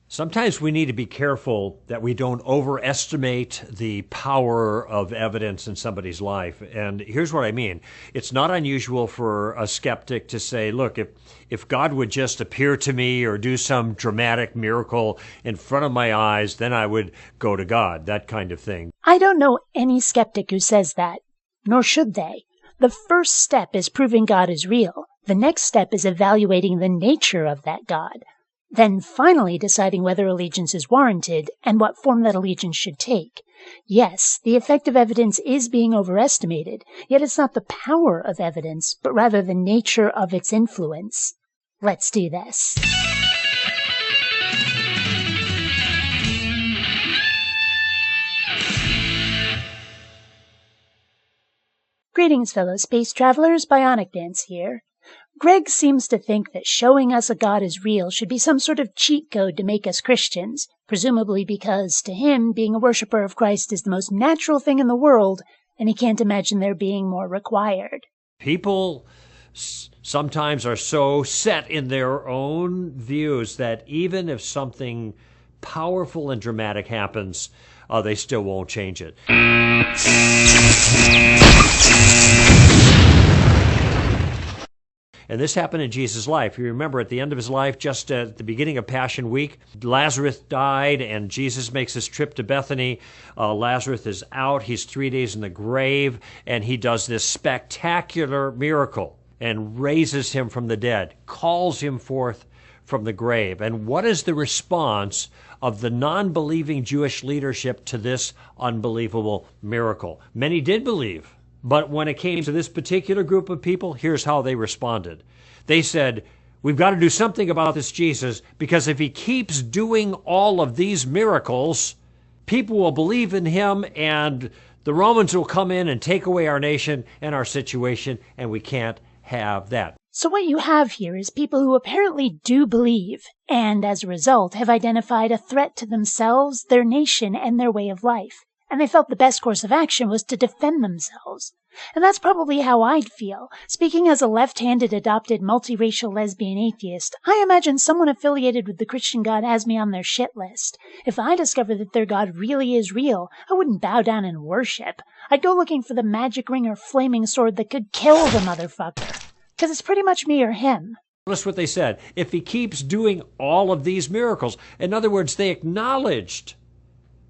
Sometimes we need to be careful that we don't overestimate the power of evidence in somebody's life. And here's what I mean. It's not unusual for a skeptic to say, look, if God would just appear to me or do some dramatic miracle in front of my eyes, then I would go to God, that kind of thing. I don't know any skeptic who says that, nor should they. The first step is proving God is real. The next step is evaluating the nature of that God. Then finally deciding whether allegiance is warranted and what form that allegiance should take. Yes, the effect of evidence is being overestimated, yet it's not the power of evidence, but rather the nature of its influence. Let's do this. Greetings, fellow space travelers. BionicDance here. Greg seems to think that showing us a God is real should be some sort of cheat code to make us Christians, presumably because, to him, being a worshiper of Christ is the most natural thing in the world, and he can't imagine there being more required. People sometimes are so set in their own views that even if something powerful and dramatic happens, they still won't change it. And this happened in Jesus' life. You remember at the end of his life, just at the beginning of Passion Week, Lazarus died and Jesus makes his trip to Bethany. Lazarus is out. He's 3 days in the grave, and he does this spectacular miracle and raises him from the dead, calls him forth from the grave. And what is the response of the non-believing Jewish leadership to this unbelievable miracle? Many did believe. But when it came to this particular group of people, here's how they responded. They said, we've got to do something about this Jesus, because if he keeps doing all of these miracles, people will believe in him and the Romans will come in and take away our nation and our situation, and we can't have that. So what you have here is people who apparently do believe, and as a result have identified a threat to themselves, their nation, and their way of life. And they felt the best course of action was to defend themselves. And that's probably how I'd feel. Speaking as a left-handed adopted multiracial lesbian atheist, I imagine someone affiliated with the Christian God has me on their shit list. If I discover that their God really is real, I wouldn't bow down and worship. I'd go looking for the magic ring or flaming sword that could kill the motherfucker. 'Cause it's pretty much me or him. Notice what they said. If he keeps doing all of these miracles. In other words, they acknowledged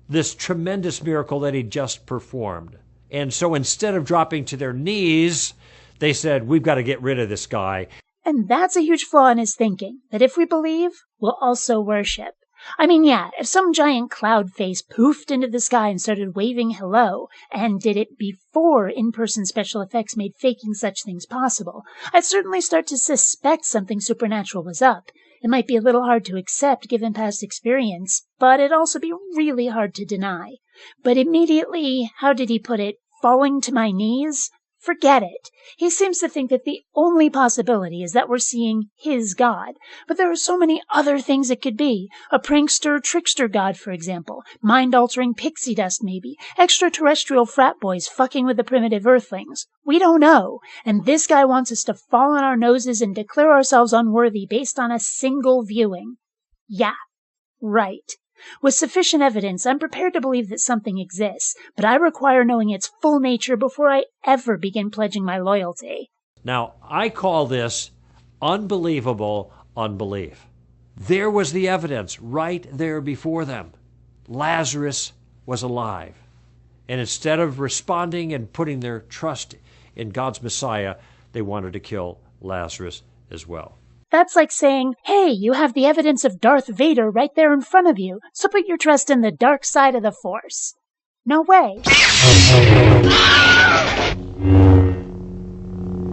this tremendous miracle that he just performed. And so instead of dropping to their knees, they said, we've got to get rid of this guy. And that's a huge flaw in his thinking, that if we believe, we'll also worship. I mean, yeah, if some giant cloud face poofed into the sky and started waving hello, and did it before in-person special effects made faking such things possible, I'd certainly start to suspect something supernatural was up. It might be a little hard to accept given past experience, but it'd also be really hard to deny. But immediately, how did he put it, falling to my knees? Forget it. He seems to think that the only possibility is that we're seeing his God. But there are so many other things it could be. A prankster, trickster God, for example. Mind-altering pixie dust, maybe. Extraterrestrial frat boys fucking with the primitive earthlings. We don't know. And this guy wants us to fall on our noses and declare ourselves unworthy based on a single viewing. Yeah, right. With sufficient evidence, I'm prepared to believe that something exists, but I require knowing its full nature before I ever begin pledging my loyalty. Now, I call this unbelievable unbelief. There was the evidence right there before them. Lazarus was alive. And instead of responding and putting their trust in God's Messiah, they wanted to kill Lazarus as well. That's like saying, hey, you have the evidence of Darth Vader right there in front of you, so put your trust in the dark side of the Force. No way.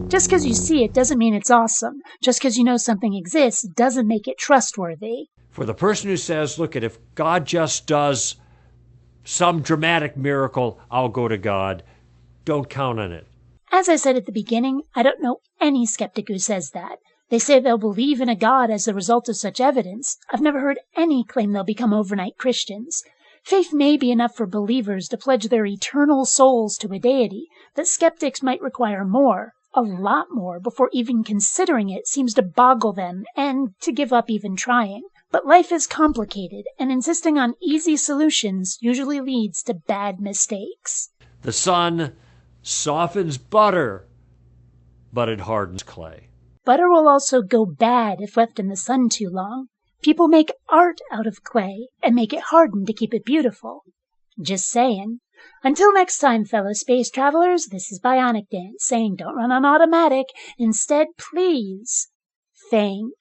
Just because you see it doesn't mean it's awesome. Just because you know something exists doesn't make it trustworthy. For the person who says, look, if God just does some dramatic miracle, I'll go to God, don't count on it. As I said at the beginning, I don't know any skeptic who says that. They say they'll believe in a God as the result of such evidence. I've never heard any claim they'll become overnight Christians. Faith may be enough for believers to pledge their eternal souls to a deity, but skeptics might require more, a lot more, before even considering it seems to boggle them and to give up even trying. But life is complicated, and insisting on easy solutions usually leads to bad mistakes. The sun softens butter, but it hardens clay. Butter will also go bad if left in the sun too long. People make art out of clay and make it harden to keep it beautiful. Just saying. Until next time, fellow space travelers, this is BionicDance saying don't run on automatic. Instead, please think.